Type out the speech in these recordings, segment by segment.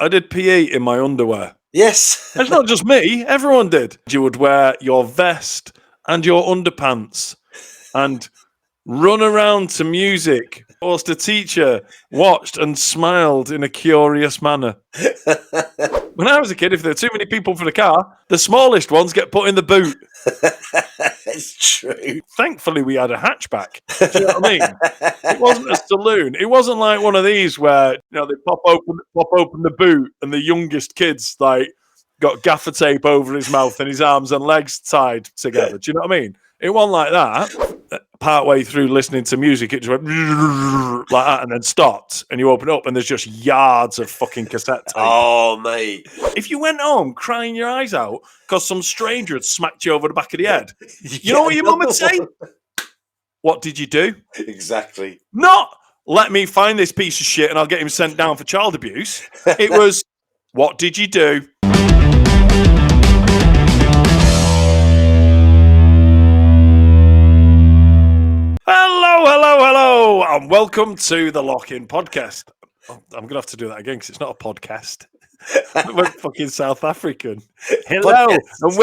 I did PE in my underwear. Yes. It's not just me, everyone did. You would wear your vest and your underpants and run around to music whilst a teacher watched and smiled in a curious manner. When I was a kid, if there were too many people for the car, the smallest ones get put in the boot. It's true. Thankfully, we had a hatchback. Do you know what I mean? It wasn't a saloon. It wasn't like one of these where they pop open the boot and the youngest kids got gaffer tape over his mouth and his arms and legs tied together. Do you know what I mean? It wasn't like that. Partway through listening to music, it just went like that and then stopped. And you open it up and there's just yards of fucking cassette tape. Oh, mate. If you went home crying your eyes out because some stranger had smacked you over the back of the head, you know what your mum would say? What did you do? Exactly. Not, let me find this piece of shit and I'll get him sent down for child abuse. It was, what did you do? Hello, and welcome to the Lock-In Podcast. I'm going to have to do that again because it's not a podcast. We're fucking South African. Hello, and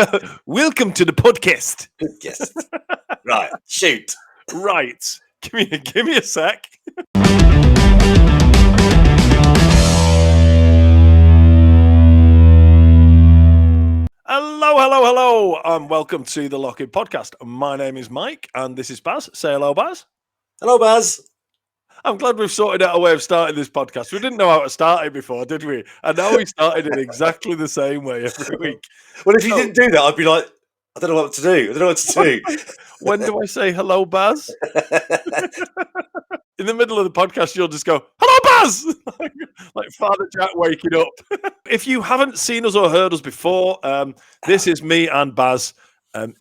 welcome to the podcast. Yes. Right, shoot. Right, give me a sec. Hello, and welcome to the Lock-In Podcast. My name is Mike, and this is Baz. Say hello, Baz. Hello, Baz. I'm glad we've sorted out a way of starting this podcast. We didn't know how to start it before, did we? And now we started it exactly the same way every week. Well, if you didn't do that, I'd be like, I don't know what to do. When do I say hello, Baz? In the middle of the podcast, you'll just go, hello, Baz! like Father Jack waking up. If you haven't seen us or heard us before, this is me and Baz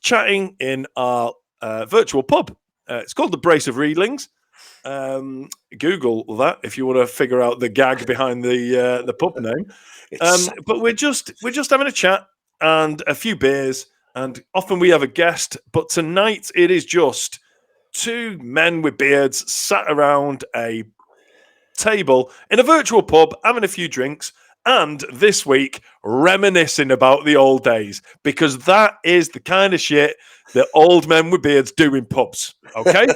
chatting in our virtual pub. It's called the Brace of Readlings. Google that if you want to figure out the gag behind the pub name. But we're just having a chat and a few beers, and often we have a guest. But tonight it is just two men with beards sat around a table in a virtual pub having a few drinks, and this week reminiscing about the old days, because that is the kind of shit that old men with beards do in pubs. Okay.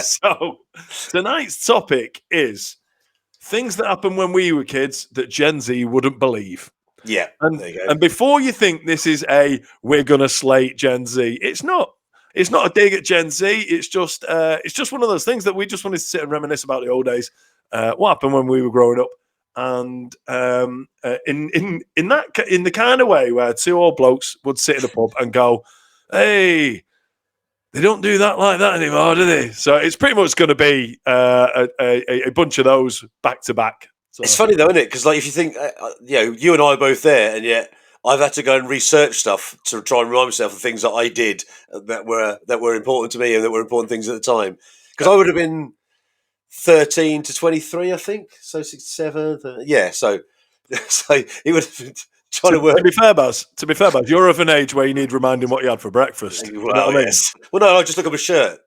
So tonight's topic is things that happened when we were kids that Gen Z wouldn't believe. Yeah. And before you think this is we're gonna slate Gen Z, it's not a dig at Gen Z. It's just one of those things that we just wanted to sit and reminisce about the old days. What happened when we were growing up, and in the kind of way where two old blokes would sit in a pub and go, hey, they don't do that like that anymore, do they? So it's pretty much going to be a bunch of those back to back. So. It's funny though, isn't it? Because like if you think, you and I are both there, and yet I've had to go and research stuff to try and remind myself of things that I did that were important to me and that were important things at the time. Because I would have been 13 to 23, I think. So 67. Yeah. So it would have been. To be fair, Baz, you're of an age where you need reminding what you had for breakfast. Well, you know what yes. I mean? Well, no, I just look up a shirt.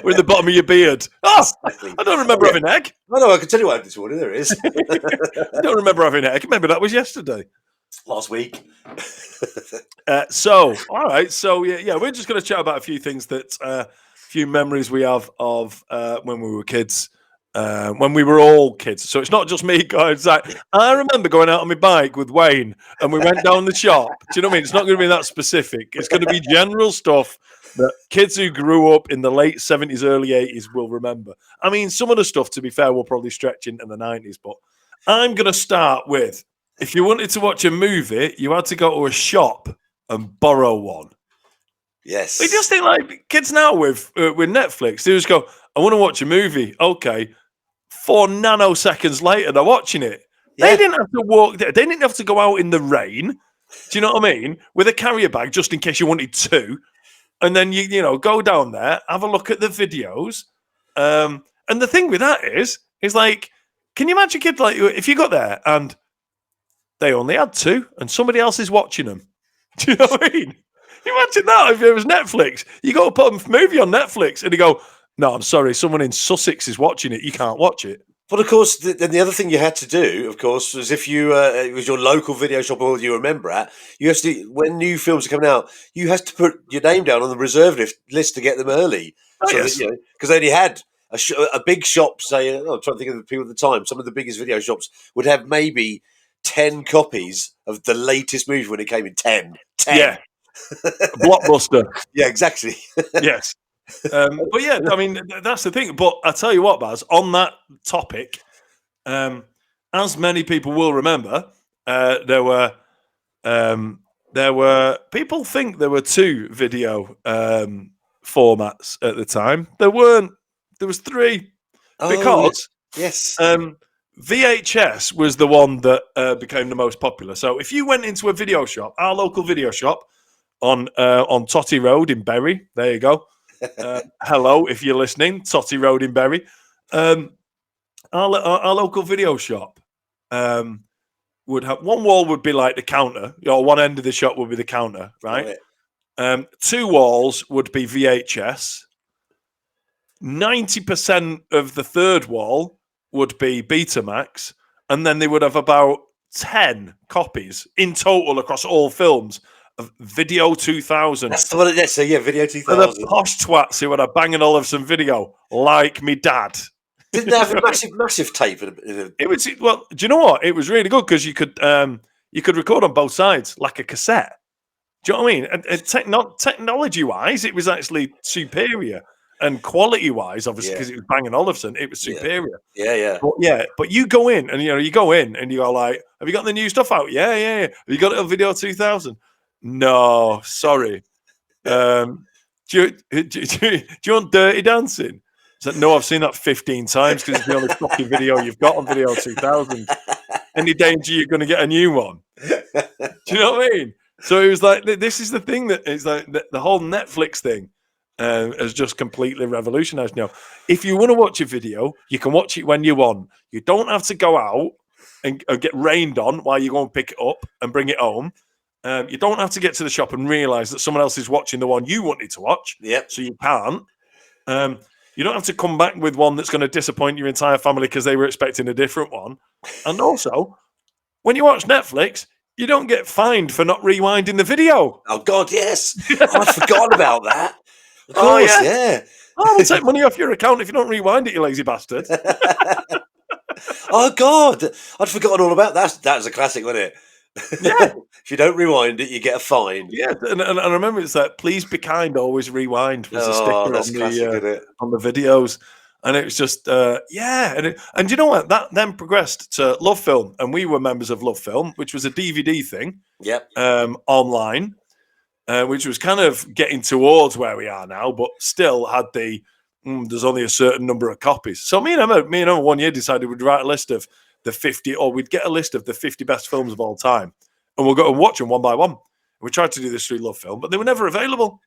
With the bottom of your beard. Oh, exactly. I don't remember having egg. No, I can tell you what I had this morning. There is. I don't remember having egg. Maybe that was yesterday. Last week. All right. So, yeah, we're just going to chat about a few things a few memories we have of when we were kids. When we were all kids. So it's not just me going, it's like, I remember going out on my bike with Wayne and we went down the shop. Do you know what I mean? It's not going to be that specific. It's going to be general stuff that kids who grew up in the late 70s, early 80s will remember. I mean, some of the stuff, to be fair, will probably stretch into the 90s, but I'm going to start with, if you wanted to watch a movie, you had to go to a shop and borrow one. Yes. We just think like kids now with Netflix, they just go, I want to watch a movie. Okay. 4 nanoseconds later, they're watching it. Yeah. They didn't have to walk there. They didn't have to go out in the rain. Do you know what I mean? With a carrier bag, just in case you wanted to. And then you go down there, have a look at the videos. And the thing with that is like, can you imagine a kid like if you got there and they only had 2 and somebody else is watching them? Do you know what I mean? Imagine that if it was Netflix. You go put a movie on Netflix and you go, no, I'm sorry, someone in Sussex is watching it. You can't watch it. But of course, then the other thing you had to do, of course, was if you it was your local video shop or you remember at, you have to when new films are coming out, you have to put your name down on the reserve list to get them early, Oh, so that yes. you know because they only had a big shop. Say, I'm trying to think of the people at the time. Some of the biggest video shops would have maybe 10 copies of the latest movie when it came in. 10. Yeah. Blockbuster. Yeah, exactly. Yes. But yeah, I mean, that's the thing. But I tell you what, Baz, on that topic, as many people will remember, there were people think there were two video formats at the time. There weren't. There was three because yes. VHS was the one that became the most popular. So if you went into a video shop, our local video shop on Totty Road in Bury, there you go. Hello, if you're listening, Totty Road in Bury. Our local video shop would have one wall would be like the counter. One end of the shop would be the counter, right? Two walls would be VHS. 90% of the third wall would be Betamax, and then they would have about 10 copies in total across all films of Video 2000. That's the one. So yeah, Video For the 2000. posh twats who had a Bang & Olufsen video, like me dad. Didn't they have a massive tape? It was well. Do you know what? It was really good because you could record on both sides like a cassette. Do you know what I mean? And technology-wise, it was actually superior, and quality-wise, obviously, because it was Bang & Olufsen, it was superior. Yeah. But you go in, and you go in, and you go like, "Have you got the new stuff out?" Yeah. Have you got it on Video 2000? No, sorry. Do you want Dirty Dancing? I said, no, I've seen that 15 times because it's the only fucking video you've got on Video 2000. Any danger you're going to get a new one? Do you know what I mean? So it was like, this is the thing that is like the whole Netflix thing has just completely revolutionized now. If you want to watch a video, you can watch it when you want. You don't have to go out and get rained on while you go and pick it up and bring it home. You don't have to get to the shop and realize that someone else is watching the one you wanted to watch. Yep. So you can't. You don't have to come back with one that's going to disappoint your entire family because they were expecting a different one. And also, when you watch Netflix, you don't get fined for not rewinding the video. Oh, God, yes. I'd forgotten about that. Of course, yeah. I'll take money off your account if you don't rewind it, you lazy bastard. Oh, God. I'd forgotten all about that. That was a classic, wasn't it? Yeah. If you don't rewind it, you get a fine. Yeah, and I remember it's like, please be kind, always rewind was a sticker on the videos. And it was just, yeah. And you know what? That then progressed to Love Film. And we were members of Love Film, which was a DVD thing. Yep. Online, which was kind of getting towards where we are now, but still had there's only a certain number of copies. So me and Emma one year decided we'd write a list of the 50, or we'd get a list of the 50 best films of all time. And we'll go and watch them one by one. We tried to do this through Love Film, but they were never available.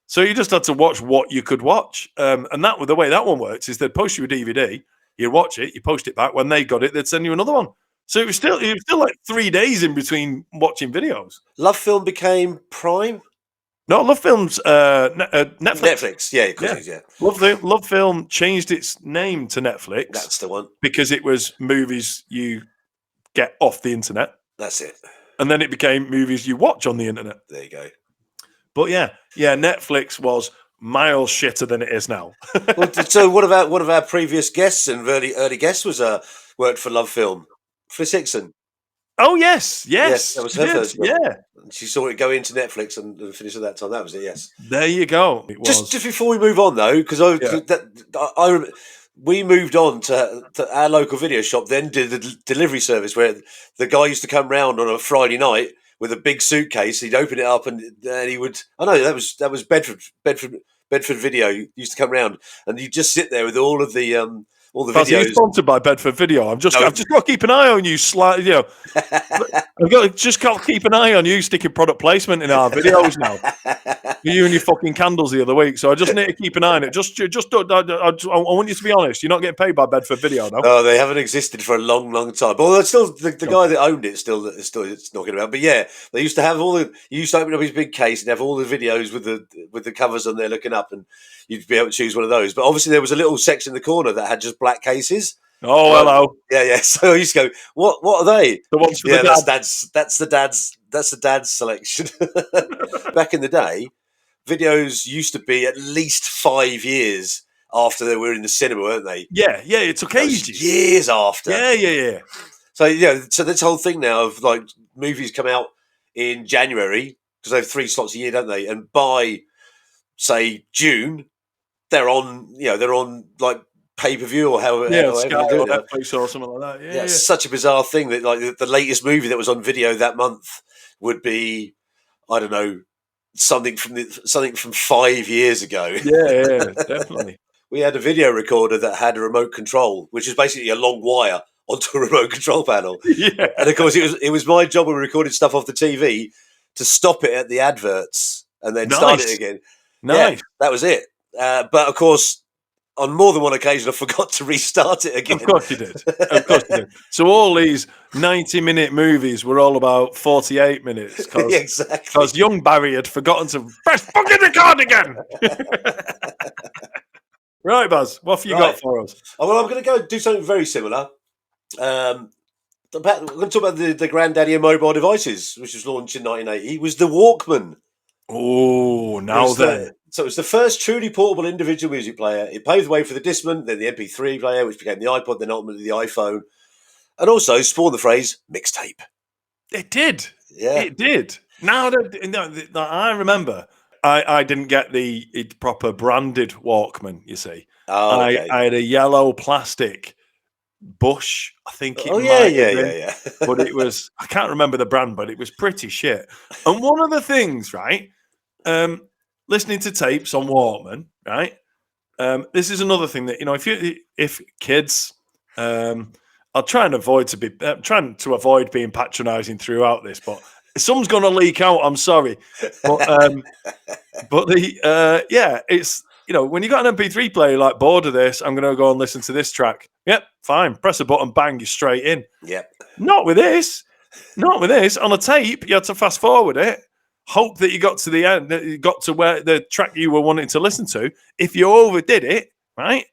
So you just had to watch what you could watch. And the way that one works is they'd post you a DVD, you'd watch it, you post it back. When they got it, they'd send you another one. So it was still like 3 days in between watching videos. Love Film became Prime? No, Love Film's Netflix. Netflix, yeah, of course, yeah. Love Film changed its name to Netflix. That's the one. Because it was movies you get off the internet. That's it. And then it became movies you watch on the internet. There you go. But yeah, Netflix was miles shitter than it is now. Well, so one of our previous guests and early guests was worked for Love Film, Chris Hickson. Oh yes, that was her first job. Yeah, she saw it go into Netflix and finish at that time. That was it. Yes. There you go. It was. Just before we move on though, because we moved on to our local video shop, then did the delivery service where the guy used to come round on a Friday night with a big suitcase. He'd open it up and he would. I know that was Bedford Video used to come round, and you'd just sit there with all the videos. You're sponsored by Bedford Video. I've just got to keep an eye on you. I've got to just keep an eye on you sticking product placement in our videos now. You and your fucking candles the other week, so I just need to keep an eye on it. Just don't. I want you to be honest. You're not getting paid by Bedford Video, no? No, they haven't existed for a long, long time. But it's still the guy that owned it still it's knocking about. But yeah, they used to have you used to open up his big case and have all the videos with the covers on there looking up, and you'd be able to choose one of those. But obviously, there was a little section in the corner that had just black cases. Oh, hello. Yeah. So I used to go, what are they? The ones for Yeah, the dad. that's the dad's selection. Back in the day, videos used to be at least 5 years after they were in the cinema, weren't they? Yeah, it took That was ages. years after. Yeah. So so this whole thing now of like movies come out in January because they have 3 slots a year, don't they? And by say June, they're on. They're on like pay-per-view or Yeah, however Sky they do or it now. Netflix or something like that. Yeah, it's such a bizarre thing that like the latest movie that was on video that month would be, I don't know, something from 5 years ago. Yeah, definitely. We had a video recorder that had a remote control, which is basically a long wire onto a remote control panel. Yeah. And of course, it was my job when we recorded stuff off the TV to stop it at the adverts and then start it Nice. again. Nice. Yeah, that was it. But of course, on more than one occasion, I forgot to restart it again. Of course you did. Of course you did. So all these 90-minute movies were all about 48 minutes. Yeah, exactly. Because young Barry had forgotten to press fucking record again. Right, Baz, what have you got for us? Oh, well, I'm going to go do something very similar. I'm going to talk about the granddaddy of mobile devices, which was launched in 1980. It was the Walkman. Oh, now then. So it was the first truly portable individual music player. It paved the way for the Discman, then the MP3 player, which became the iPod, then ultimately the iPhone, and also spawned the phrase mixtape. It did. Yeah. It did. Now that I remember, I didn't get the proper branded Walkman, you see. Oh, okay. I had a yellow plastic Bush, I think it Oh, might yeah. have been. But it was, I can't remember the brand, but it was pretty shit. And one of the things, right, listening to tapes on Walkman, right, this is another thing that, if kids, I'll try and avoid trying to avoid being patronising throughout this, but some's going to leak out. I'm sorry, but it's when you got an MP3 player, you're like, bored of this, I'm going to go and listen to this track. Yep, fine. Press a button, bang, you're straight in. Yep. Not with this. On a tape, you had to fast forward it. Hope that you got to the end, that you got to where the track you were wanting to listen to. If you overdid it, right?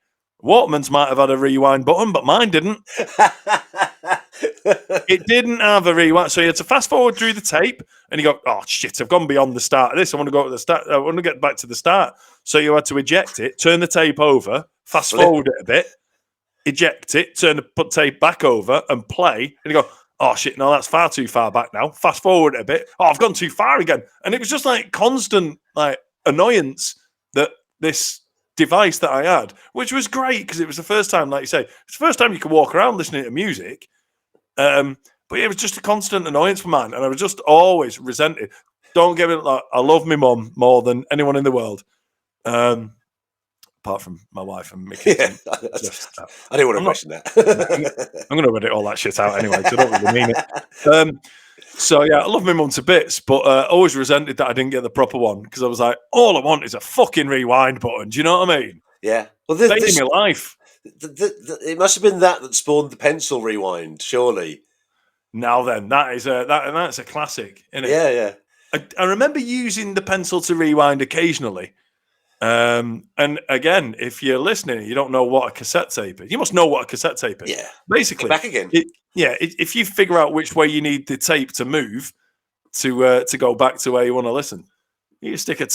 Walkmans might have had a rewind button, but mine didn't. It didn't have a rewind, so you had to fast forward through the tape, and you go, "Oh shit, I've gone beyond the start of this. I want to go to the start. I want to get back to the start." So you had to eject it, turn the tape over, fast forward it a bit, eject it, put tape back over, and play. And you go, "Oh shit, no, that's far too far back now." Fast forward it a bit. Oh, I've gone too far again, and it was just like constant annoyance that this device that I had, which was great because it was the first time, like you say, it's the first time you could walk around listening to music. But it was just a constant annoyance for mine, and I was just always resented. Don't get it. Like, I love my mum more than anyone in the world, apart from my wife and Mickey. Yeah, I didn't want to question that. I'm going to edit all that shit out anyway, so I don't really mean it. So yeah, I love my mum to bits, but always resented that I didn't get the proper one because I was like, all I want is a fucking rewind button. Do you know what I mean? Yeah. Well, saving my life. It must have been that spawned the pencil rewind, surely. Now then, that's a classic, isn't it? Yeah. I remember using the pencil to rewind occasionally. And again, if you're listening, you don't know what a cassette tape is. You must know what a cassette tape is. Yeah. Basically, back again. If you figure out which way you need the tape to move to go back to where you want to listen, you stick a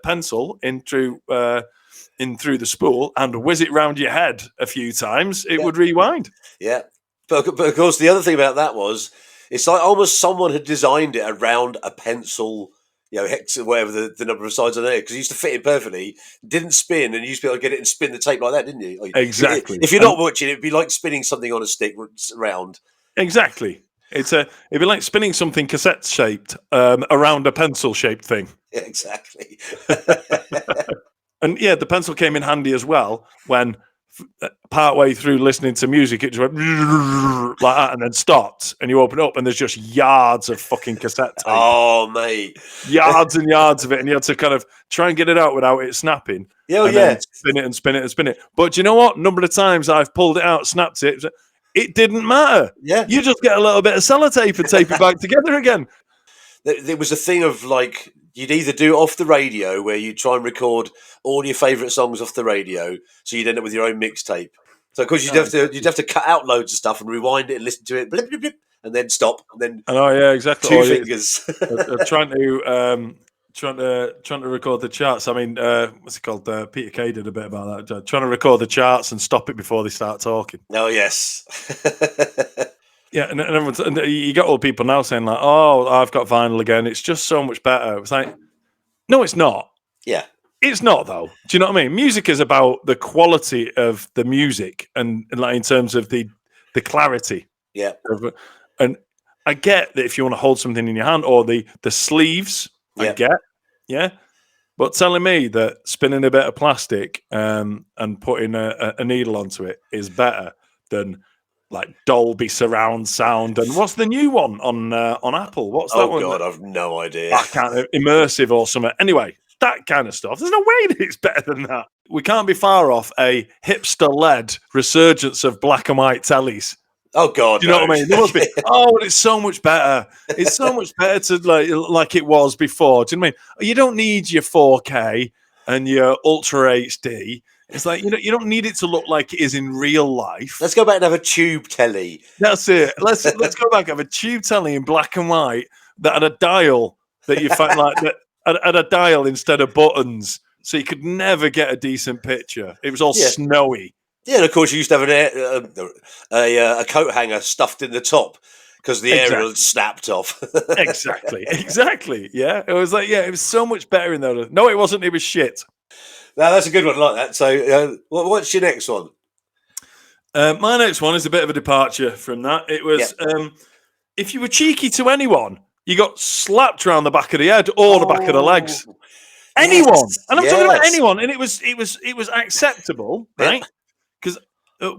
pencil in through the spool and whiz it round your head a few times. It would rewind. Yeah. But of course, the other thing about that was it's like almost someone had designed it around a pencil, hex, whatever the number of sides on there, because it used to fit in perfectly, didn't spin, and you used to be able to get it and spin the tape like that, didn't you? Exactly. If you're not watching, it'd be like spinning something on a stick round. Exactly. It'd be like spinning something cassette shaped around a pencil shaped thing. Yeah, exactly. And yeah, the pencil came in handy as well when partway through listening to music, it just went like that and then stopped, and you open it up and there's just yards of fucking cassette tape. Oh, mate. Yards and yards of it, and you had to kind of try and get it out without it snapping. Yeah, spin it and spin it and spin it. But do you know what? Number of times I've pulled it out, snapped it, it didn't matter. Yeah. You just get a little bit of sellotape and tape it back together again. There was a thing of like, you'd either do it off the radio where you try and record all your favourite songs off the radio, so you'd end up with your own mixtape, So of course you'd have to cut out loads of stuff and rewind it and listen to it, blip, blip, blip, and then stop, and then I know, yeah, exactly. two fingers. Trying to record the charts. I mean, what's it called? Peter Kay did a bit about that. Trying to record the charts and stop it before they start talking. Oh yes. Yeah, and you got old people now saying like, "Oh, I've got vinyl again. It's just so much better." It's like, no, it's not. Yeah. It's not though. Do you know what I mean? Music is about the quality of the music and like in terms of the clarity. Yeah. And I get that if you want to hold something in your hand or the sleeves, I get, yeah. But telling me that spinning a bit of plastic and putting a needle onto it is better than like Dolby surround sound and what's the new one on Apple? What's that one? Oh God, I've no idea. That kind of immersive or something. Anyway, that kind of stuff. There's no way that it's better than that. We can't be far off a hipster-led resurgence of black and white tellies. Oh God, do you know what I mean? There must be. Oh, it's so much better. It's so much better to like it was before. Do you know what I mean? You don't need your 4K and your Ultra HD. It's like you don't need it to look like it is in real life. Let's go back and have a tube telly. That's it. Let's go back and have a tube telly in black and white that had a dial that you find like that had a dial instead of buttons, so you could never get a decent picture. It was all snowy. Yeah, and of course you used to have a coat hanger stuffed in the top because the aerial had snapped off. Exactly. Yeah, it was like it was so much better in there. No, it wasn't. It was shit. No, that's a good one, I like that. So, what's your next one? My next one is a bit of a departure from that. It was if you were cheeky to anyone, you got slapped around the back of the head or the back of the legs. Anyone, and I'm talking about anyone, and it was acceptable, right? Because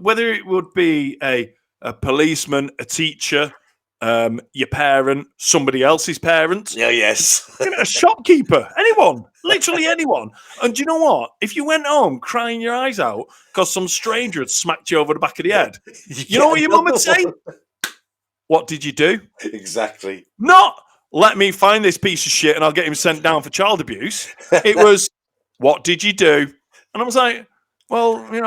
whether it would be a policeman, a teacher, your parent, somebody else's parent, a shopkeeper, anyone, literally anyone. And do you know what? If you went home crying your eyes out because some stranger had smacked you over the back of the head, you know what your mum would say? What did you do? Exactly. Not let me find this piece of shit and I'll get him sent down for child abuse. It was, what did you do? And I was like, well, I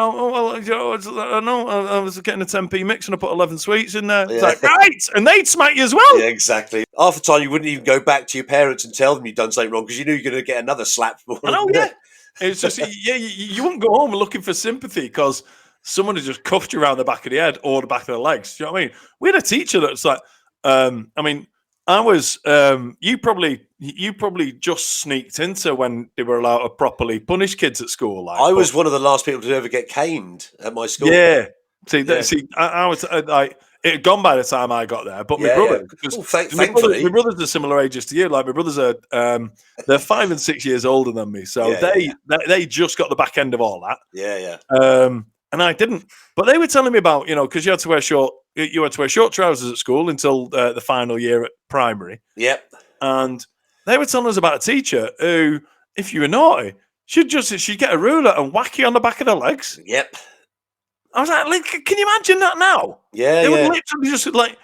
was getting a 10p mix and I put 11 sweets in there. It's like, right, and they'd smack you as well. Yeah, exactly. Half the time you wouldn't even go back to your parents and tell them you'd done something wrong because you knew you're going to get another slap. I know, yeah. It's just, you wouldn't go home looking for sympathy because someone had just cuffed you around the back of the head or the back of the legs. Do you know what I mean? We had a teacher that's like, I was. You probably just sneaked into when they were allowed to properly punish kids at school. Like, I was one of the last people to ever get caned at my school. Yeah. I was like, it had gone by the time I got there. But my brother, thankfully, my brothers are similar ages to you. Like my brothers are, they're 5 and 6 years older than me, so they just got the back end of all that. Yeah. And I didn't. But they were telling me about because you had to wear short trousers at school until the final year at primary. Yep. And they were telling us about a teacher who, if you were naughty, she'd get a ruler and whack you on the back of the legs. Yep. I was like, can you imagine that now? Yeah, they would literally just like,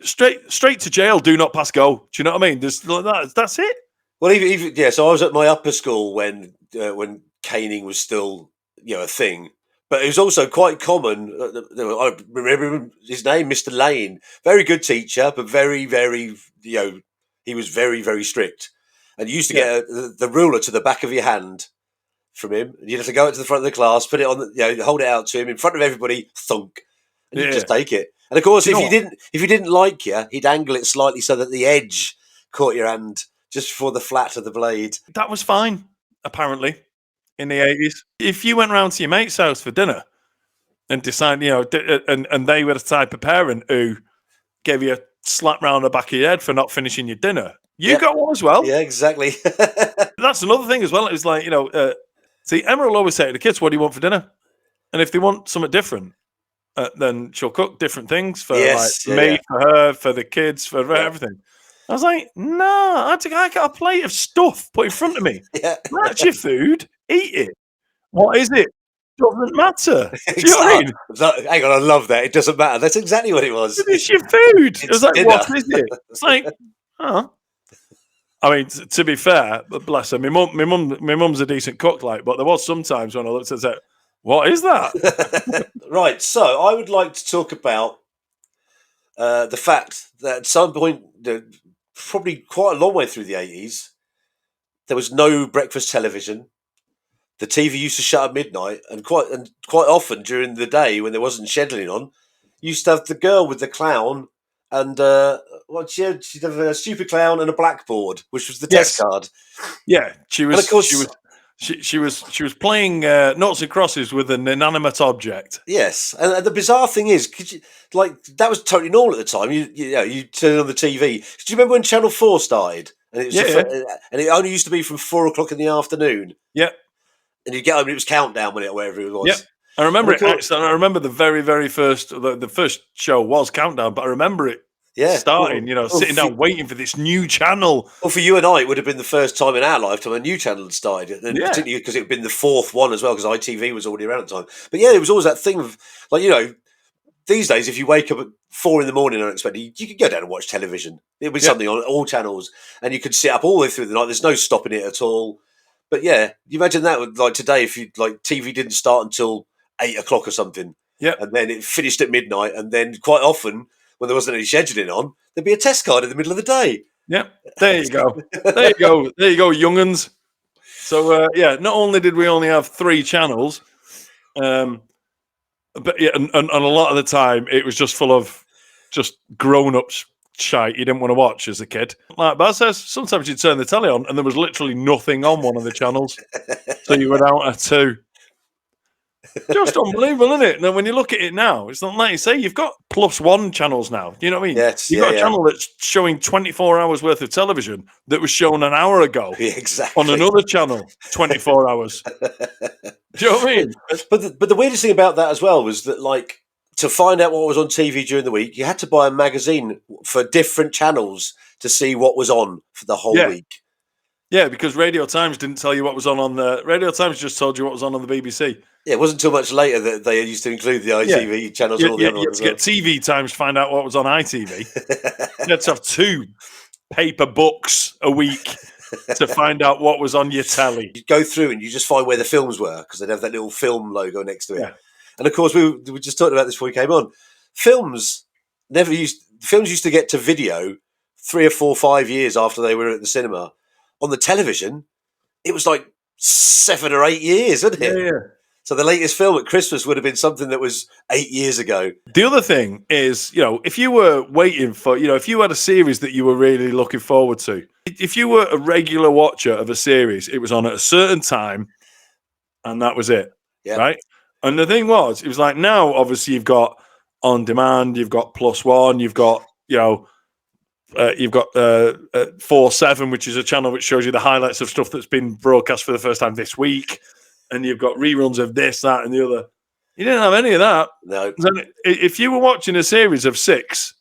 straight to jail. Do not pass go. Do you know what I mean? That's it. Well, even so I was at my upper school when caning was still a thing. But it was also quite common. I remember his name, Mr. Lane. Very good teacher, but very, very, he was very, very strict. And you used to get the ruler to the back of your hand from him. And you'd have to go up to the front of the class, put it on, hold it out to him in front of everybody, thunk, and you just take it. And of course, if he didn't like you, he'd angle it slightly so that the edge caught your hand just before the flat of the blade. That was fine, apparently. In the 80s, if you went round to your mate's house for dinner and decided, and they were the type of parent who gave you a slap round the back of your head for not finishing your dinner, you got one as well. Yeah, exactly. That's another thing as well. It was like, see, Emma will always say to the kids, what do you want for dinner? And if they want something different, then she'll cook different things for me, for her, for the kids, for everything. I was like, no, I got a plate of stuff put in front of me. That's your food. Eat it. What is it? Doesn't matter. Do you know what I mean? Hang on, I love that. It doesn't matter. That's exactly what it was. It's your food. It was like, dinner. What is it? It's like, I mean, to be fair, bless her, my mum's a decent cook, but there was sometimes when I looked at it, What is that? Right, so I would like to talk about the fact that at some point, probably quite a long way through the 80s, there was no breakfast television. The TV used to shut at midnight, and quite often during the day when there wasn't scheduling on, you used to have the girl with the clown, and she'd have a stupid clown and a blackboard, which was the test Yes. card. Yeah, she was. And of course, she was playing noughts and crosses with an inanimate object. yes, and the bizarre thing is, that was totally normal at the time. You turn on the TV. Do you remember when Channel 4 started? And it was and it only used to be from 4 o'clock in the afternoon. Yeah. And you get home and it was Countdown when wherever it was. Yeah. I remember it. I remember the very first. The first show was Countdown, but I remember it starting. Sitting down waiting for this new channel. Well, for you and I, it would have been the first time in our lifetime a new channel had started, and particularly because it had been the fourth one as well, because ITV was already around at the time. But yeah, there was always that thing of these days, if you wake up at 4 in the morning unexpectedly, you could go down and watch television. It would be something on all channels, and you could sit up all the way through the night. There's no stopping it at all. But yeah, you imagine that like today, if TV didn't start until 8 o'clock or something, and then it finished at midnight, and then quite often when there wasn't any scheduling on, there'd be a test card in the middle of the day. Yeah, there you go. There you go, young'uns. So not only did we only have 3 channels, but and a lot of the time it was just full of just grown-ups shite you didn't want to watch as a kid. Like Baz says, sometimes you'd turn the telly on and there was literally nothing on one of the channels, so you were down at 2. Just unbelievable, isn't it? And when you look at it now, it's not like you say, you've got +1 channels now. Do you know what I mean? Yes, you've got a channel that's showing 24 hours worth of television that was shown an hour ago on another channel, 24 hours. Do you know what I mean? But the weirdest thing about that as well was that, to find out what was on TV during the week, you had to buy a magazine for different channels to see what was on for the whole week. Yeah, because Radio Times didn't tell you what was on the... Radio Times just told you what was on the BBC. Yeah, it wasn't until much later that they used to include the ITV channels and all the other ones. You had to get TV Times to find out what was on ITV. You had to have 2 paper books a week to find out what was on your telly. You go through and you just find where the films were, because they'd have that little film logo next to it. Yeah. And of course, we just talked about this before we came on. Films used to get to video 3 or 4, 5 years after they were at the cinema. On the television, it was like 7 or 8 years, wasn't it? Yeah. So the latest film at Christmas would have been something that was 8 years ago. The other thing is, if you were waiting for, if you had a series that you were really looking forward to, if you were a regular watcher of a series, it was on at a certain time, and that was it, right? And the thing was, it was like now, obviously, you've got On Demand, you've got +1, you've got, you've got 4/7, which is a channel which shows you the highlights of stuff that's been broadcast for the first time this week. And you've got reruns of this, that, and the other. You didn't have any of that. No. If you were watching a series of 6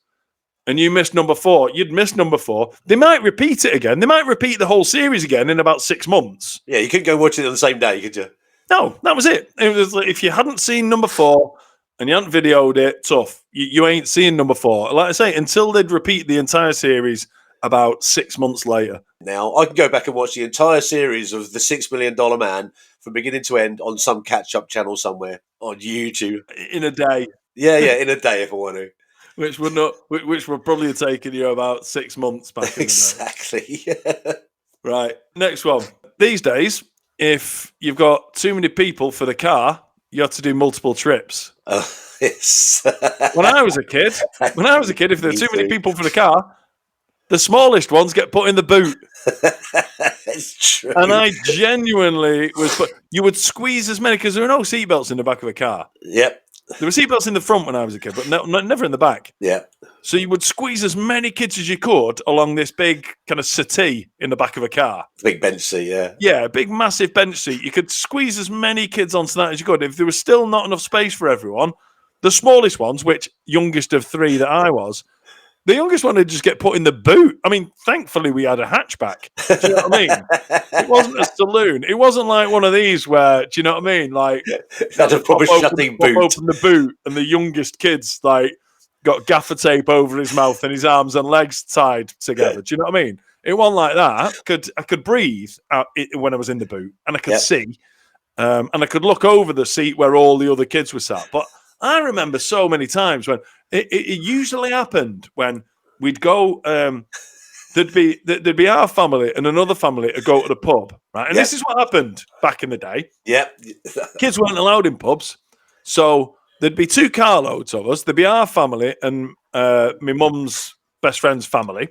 and you missed number 4, you'd miss number 4. They might repeat it again. They might repeat the whole series again in about 6 months. Yeah, you couldn't go watch it on the same day, could you? No, that was it. It was like, if you hadn't seen number 4 and you hadn't videoed it, tough. You ain't seeing number 4. Like I say, until they'd repeat the entire series about 6 months later. Now, I can go back and watch the entire series of The $6 Million Man from beginning to end on some catch-up channel somewhere on YouTube. In a day. Yeah, in a day if I want to. Which would probably have taken you about 6 months back in the day. Exactly. Right. Next one. These days, if you've got too many people for the car, you have to do multiple trips. Oh, yes. When I was a kid, if there were too many people for the car, the smallest ones get put in the boot. It's true. And I genuinely you would squeeze as many, because there were no seatbelts in the back of a car. Yep. There were seatbelts in the front when I was a kid, but never in the back. Yeah. So you would squeeze as many kids as you could along this big kind of settee in the back of a car. Big bench seat, yeah. Yeah, a big massive bench seat. You could squeeze as many kids onto that as you could. If there was still not enough space for everyone, the smallest ones, which youngest of 3 that I was, the youngest one would just get put in the boot. I mean, thankfully we had a hatchback. Do you know what I mean? It wasn't a saloon. It wasn't like one of these where, do you know what I mean? Like, that's a proper shutting boot. Open the boot, and the youngest kid's got gaffer tape over his mouth and his arms and legs tied together. Do you know what I mean? It wasn't like that. I could breathe out when I was in the boot, and I could see, and I could look over the seat where all the other kids were sat. But I remember so many times when it usually happened when we'd go. There'd be our family and another family to go to the pub, right? And this is what happened back in the day. Yep. Kids weren't allowed in pubs, so there'd be 2 carloads of us. There'd be our family and my mum's best friend's family.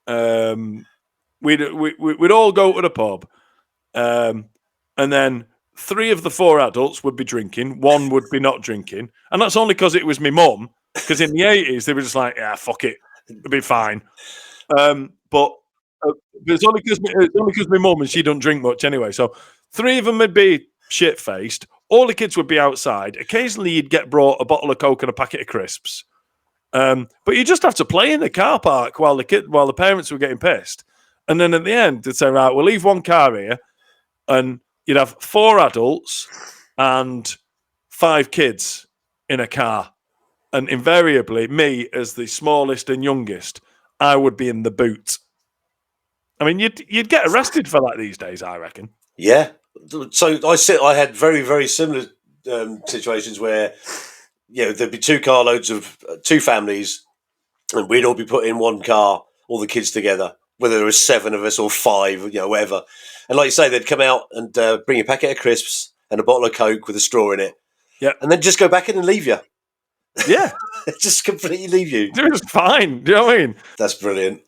We'd all go to the pub, and then 3 of the 4 adults would be drinking. 1 would be not drinking, and that's only because it was my mum. Because in the 80s they were just like, yeah, fuck it, it'll be fine. But it's only because my mum and she don't drink much anyway. So 3 of them would be shit faced. All the kids would be outside. Occasionally, you'd get brought a bottle of Coke and a packet of crisps. But you just have to play in the car park while the parents were getting pissed. And then at the end, they'd say, right, we'll leave 1 car here, and you'd have 4 adults and 5 kids in a car. And invariably, me as the smallest and youngest, I would be in the boot. I mean, you'd get arrested for that these days, I reckon. Yeah. So I had very, very similar situations where, there'd be 2 carloads of 2 families, and we'd all be put in 1 car, all the kids together, whether there was 7 of us or 5, whatever. And like you say, they'd come out and bring a packet of crisps and a bottle of Coke with a straw in it. Yeah. And then just go back in and leave you. Yeah. Just completely leave you. It was fine. Do you know what I mean? That's brilliant.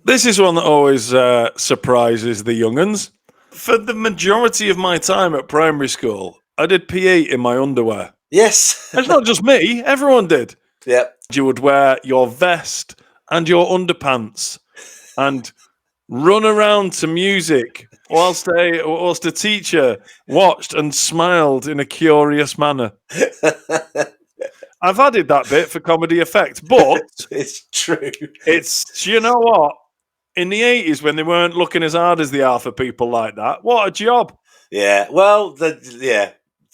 This is one that always surprises the young'uns. For the majority of my time at primary school, I did PE in my underwear. Yes. It's not just me. Everyone did. Yep. You would wear your vest and your underpants and run around to music whilst a teacher watched and smiled in a curious manner. I've added that bit for comedy effect, but it's true. You know what? In the 80s, when they weren't looking as hard as they are for people like that, what a job. Yeah. Well, Do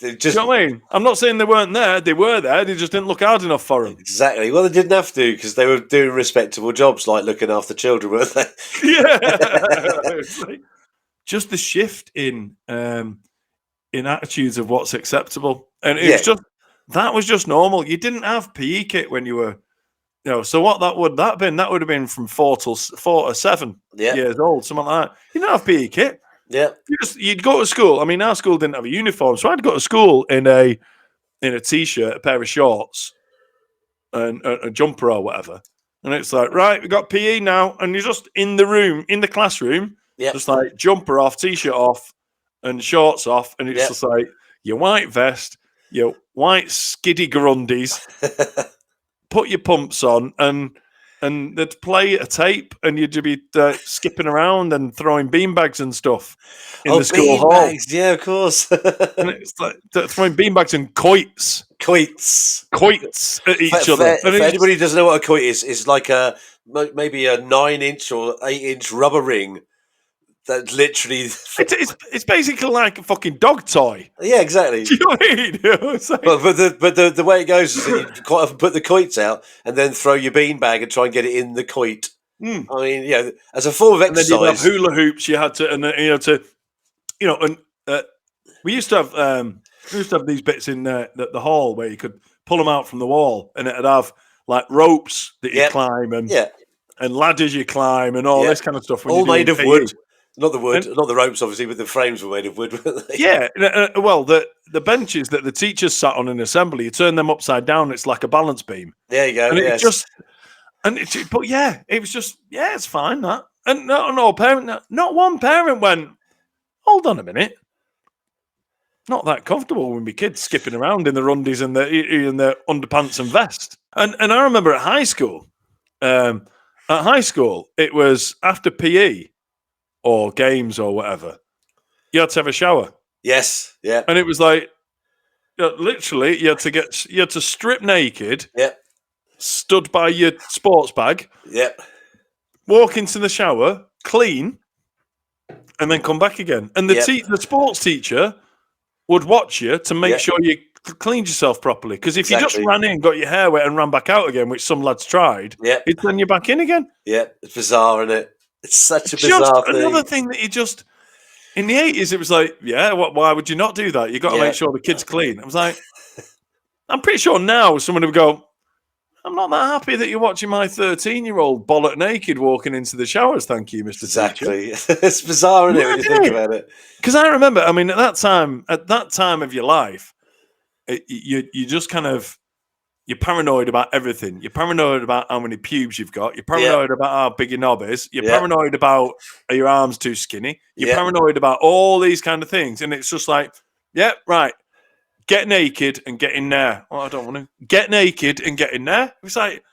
you know what I mean? I'm not saying they weren't there. They were there. They just didn't look hard enough for them. Exactly. Well, they didn't have to, because they were doing respectable jobs like looking after children, weren't they? Yeah. Just the shift in attitudes of what's acceptable. And that was just normal. You didn't have PE kit when you were, so what would that have been from 4 to 7 years old, something like that. You didn't have PE kit. Yeah. You'd go to school. I mean, our school didn't have a uniform, so I'd go to school in a t-shirt, a pair of shorts, and a jumper or whatever. And it's like, right, we got PE now, and you're just in the classroom, just like jumper off, t-shirt off, and shorts off, and it's just like your white vest, your white skiddy grundies, put your pumps on, and they'd play a tape, and you'd be skipping around and throwing beanbags and stuff in the school hall. Yeah, of course. And it's like throwing beanbags and quoits at each other. If anybody who doesn't know what a quoit is, it's like maybe a 9-inch or 8-inch rubber ring that literally. It's basically like a fucking dog toy. Yeah, exactly. Do you know what I mean? But the way it goes is that you quite often put the quoits out and then throw your beanbag and try and get it in the quoit. I mean, as a form of exercise. And then you'd have hula hoops. You had to, we used to have these bits in the hall where you could pull them out from the wall, and it'd have like ropes that you climb and ladders you climb and all this kind of stuff. All made of wood. Not the wood, not the ropes, obviously, but the frames were made of wood, weren't they? Yeah, well, the benches that the teachers sat on in assembly, you turn them upside down, it's like a balance beam. There you go, and it was just, it's fine, that. And not one parent went, hold on a minute. Not that comfortable when my kids skipping around in the rundies and the underpants and vest. And I remember at high school, it was after PE, or games or whatever, you had to have a shower. Yes, yeah. And it was like, literally, you had to strip naked, stood by your sports bag, walk into the shower, clean, and then come back again. And the sports teacher would watch you to make sure you cleaned yourself properly. Because if you just ran in, got your hair wet, and ran back out again, which some lads tried, it'd send you back in again. Yeah, it's bizarre, isn't it? It's such a bizarre thing. Another thing that In the 80s, it was like, yeah, why would you not do that? You got to Yeah. make sure the kid's clean. I was like, I'm pretty sure now someone would go, I'm not that happy that you're watching my 13-year-old bollock naked walking into the showers. Thank you, Mr. Teacher. Exactly. It's bizarre, isn't it, when you think about it? Because I remember, I mean, at that time of your life, you just kind of, you're paranoid about everything. You're paranoid about how many pubes you've got. You're paranoid about how big your knob is. You're paranoid about, are your arms too skinny? You're paranoid about all these kind of things. And it's just like, yeah, right. Get naked and get in there. Well, I don't want to. Get naked and get in there. It's like,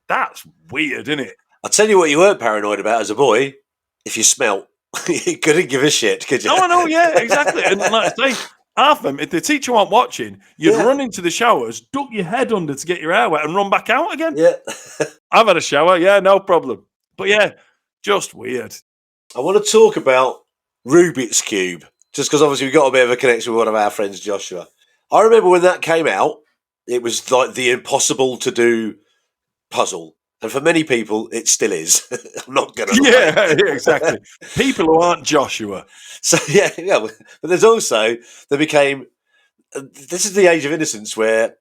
that's weird, isn't it? I'll tell you what you weren't paranoid about as a boy. If you smelt, you couldn't give a shit, could you? Oh, I know, yeah, exactly. And like I say, half of them, if the teacher weren't watching, you'd run into the showers, duck your head under to get your hair wet and run back out again. Yeah. I've had a shower, yeah, no problem. But yeah, just weird. I want to talk about Rubik's Cube, just because obviously we got a bit of a connection with one of our friends, Joshua. I remember when that came out, it was like the impossible to do puzzle. And for many people, it still is. I'm not going to Yeah, exactly. People who aren't Joshua. So, yeah. But there's also, there became, this is the age of innocence where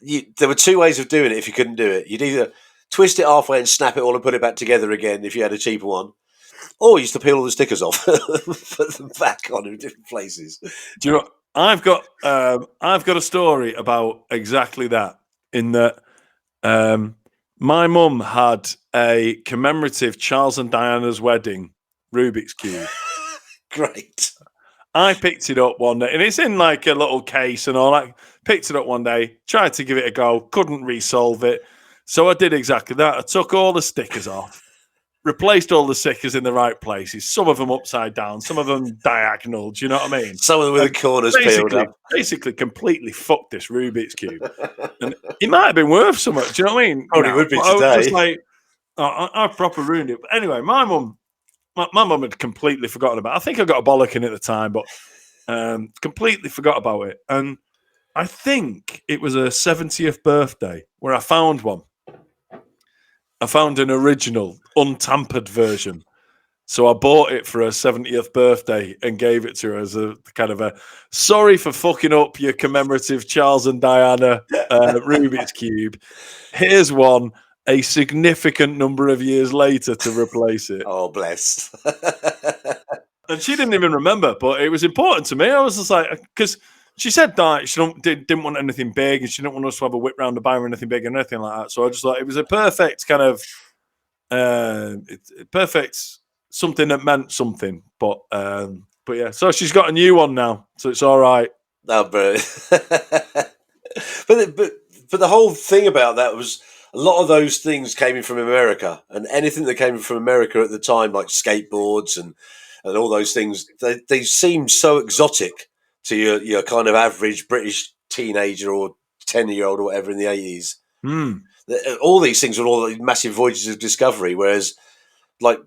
there were two ways of doing it if you couldn't do it. You'd either twist it halfway and snap it all and put it back together again if you had a cheaper one, or you used to peel all the stickers off, put them back on in different places. Do you know, I've got a story about exactly that, in that my mum had a commemorative Charles and Diana's wedding Rubik's Cube. Great. I picked it up one day, and it's in like a little case and all that. Picked it up one day, tried to give it a go, couldn't resolve it. So I did exactly that. I took all the stickers off, replaced all the stickers in the right places, some of them upside down, some of them diagonal. Do you know what I mean? Some of them with the corners peeled up. Basically, completely fucked this Rubik's Cube. And it might have been worth so much. Do you know what I mean? Probably would be today. I was just like, I proper ruined it. But anyway, my mum had completely forgotten about it. I think I got a bollocking at the time, but completely forgot about it. And I think it was her 70th birthday where I found one. I found an original, untampered version. So I bought it for her 70th birthday and gave it to her as a kind of a sorry for fucking up your commemorative Charles and Diana Rubik's Cube. Here's one a significant number of years later to replace it. Oh, bless. And she didn't even remember, but it was important to me. I was just like, because she said that she didn't want anything big, and she didn't want us to have a whip round the bar or anything big or anything like that. So I just thought it was a perfect kind of perfect something that meant something. But yeah, so she's got a new one now, so it's all right. No, brilliant. but the whole thing about that was a lot of those things came in from America, and anything that came in from America at the time, like skateboards and all those things, they seemed so exotic to your kind of average British teenager or 10-year-old or whatever in the 80s. All these things were all like massive voyages of discovery, whereas like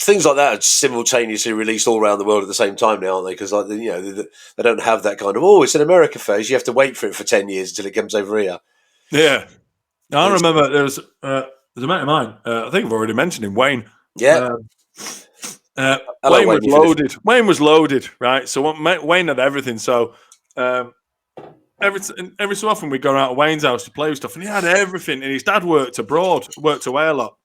things like that are simultaneously released all around the world at the same time now, aren't they? Because like they don't have that kind of it's an America phase. You have to wait for it for 10 years until it comes over here. Yeah, I remember there's a mate of mine. I think I've already mentioned him, Wayne. Yeah. Wayne was loaded. Wayne was loaded, right? So Wayne had everything. So every so often we'd go out to Wayne's house to play with stuff, and he had everything. And his dad worked abroad, worked away a lot.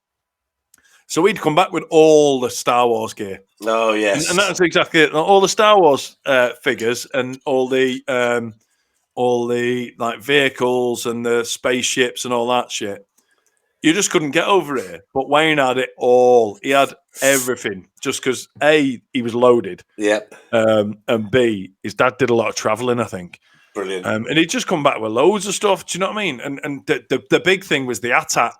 So he'd come back with all the Star Wars gear. Oh, yes. And that's exactly it. All the Star Wars figures and all the like vehicles and the spaceships and all that shit. You just couldn't get over here. But Wayne had it all. He had everything. Just because A, he was loaded. Yep. And B, his dad did a lot of traveling, I think. Brilliant. And he'd just come back with loads of stuff. Do you know what I mean? And the big thing was the AT-AT.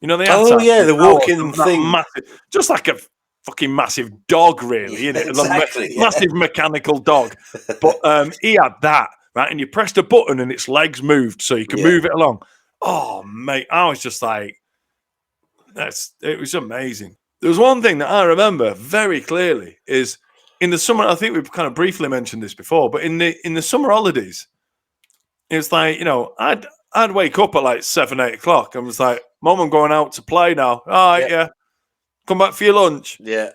You know the AT-AT? Oh, yeah, the walking thing. Massive, just like a fucking massive dog, really, isn't it? Exactly, Massive mechanical dog. But he had that, right? And you pressed a button and its legs moved so you could move it along. Oh, mate, I was just like, it was amazing. There was one thing that I remember very clearly is in the summer, I think we've kind of briefly mentioned this before, but in the summer holidays, it's like, I'd wake up at like 7, 8 o'clock and was like, Mum, I'm going out to play now. All right, yeah. Come back for your lunch. Yeah.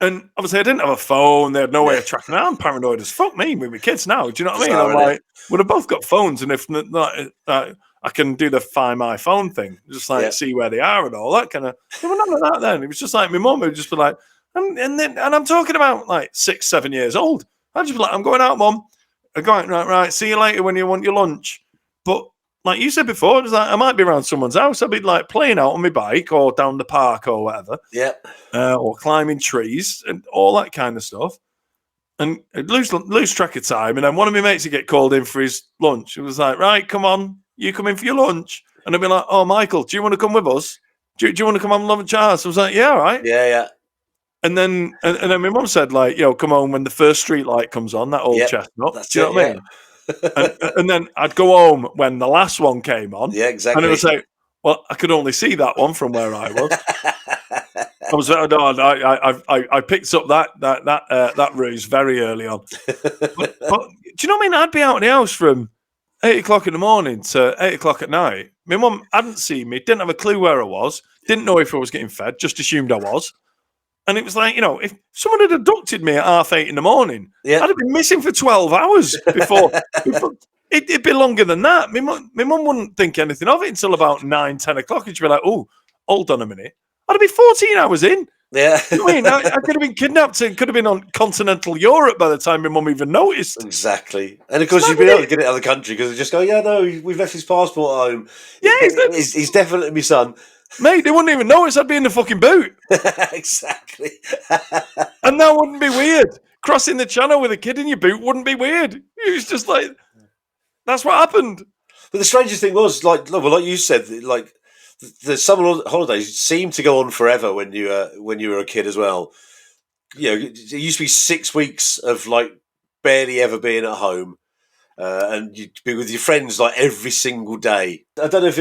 And obviously, I didn't have a phone. They had no way of tracking. I'm paranoid as fuck. Me with my kids now. Do you know what I mean? Bizarre, I'm innit? like, well, they've both got phones, and if not, I can do the Find My Phone thing, just like Yeah. see where they are and all that kind of. There was none of that then. It was just like my mum would just be like, and I'm talking about like 6, 7 years old. I'd just be like, I'm going out, mum. I'm going right. See you later when you want your lunch. But like you said before, it was like I might be around someone's house. I'd be like playing out on my bike or down the park or whatever. Yeah. Or climbing trees and all that kind of stuff. And I'd lose track of time. And then one of my mates would get called in for his lunch. It was like, right, come on, you come in for your lunch. And I'd be like, oh, Michael, do you want to come with us? Do you want to come on Love and Charles? I was like, yeah, all right. Yeah. And then my mum said, like, come home when the first street light comes on, that old chestnut. That's Do you know what I mean? and then I'd go home when the last one came on. Yeah, exactly. And it was like, well, I could only see that one from where I was. I picked up that ruse very early on. But do you know what I mean? I'd be out of the house from 8 o'clock in the morning to 8 o'clock at night. My mum hadn't seen me, didn't have a clue where I was, didn't know if I was getting fed, just assumed I was. And it was like, if someone had abducted me at 8:30 in the morning, I'd have been missing for 12 hours before it'd be longer than that. My mum wouldn't think anything of it until about 9, 10 o'clock. And she'd be like, oh, hold on a minute. I'd be 14 hours in. Yeah. You know what I mean? I could have been kidnapped and could have been on continental Europe by the time my mum even noticed. Exactly. And of course, you'd be able to get it out of the country because they just go, yeah, no, we've left his passport at home. Yeah, he's definitely my son. Mate, they wouldn't even notice I'd be in the fucking boot. Exactly. And that wouldn't be weird. Crossing the channel with a kid in your boot wouldn't be weird. It was just like, that's what happened. But the strangest thing was, like you said, like the summer holidays seemed to go on forever when you were a kid as well. It used to be 6 weeks of like barely ever being at home, and you'd be with your friends like every single day. I don't know if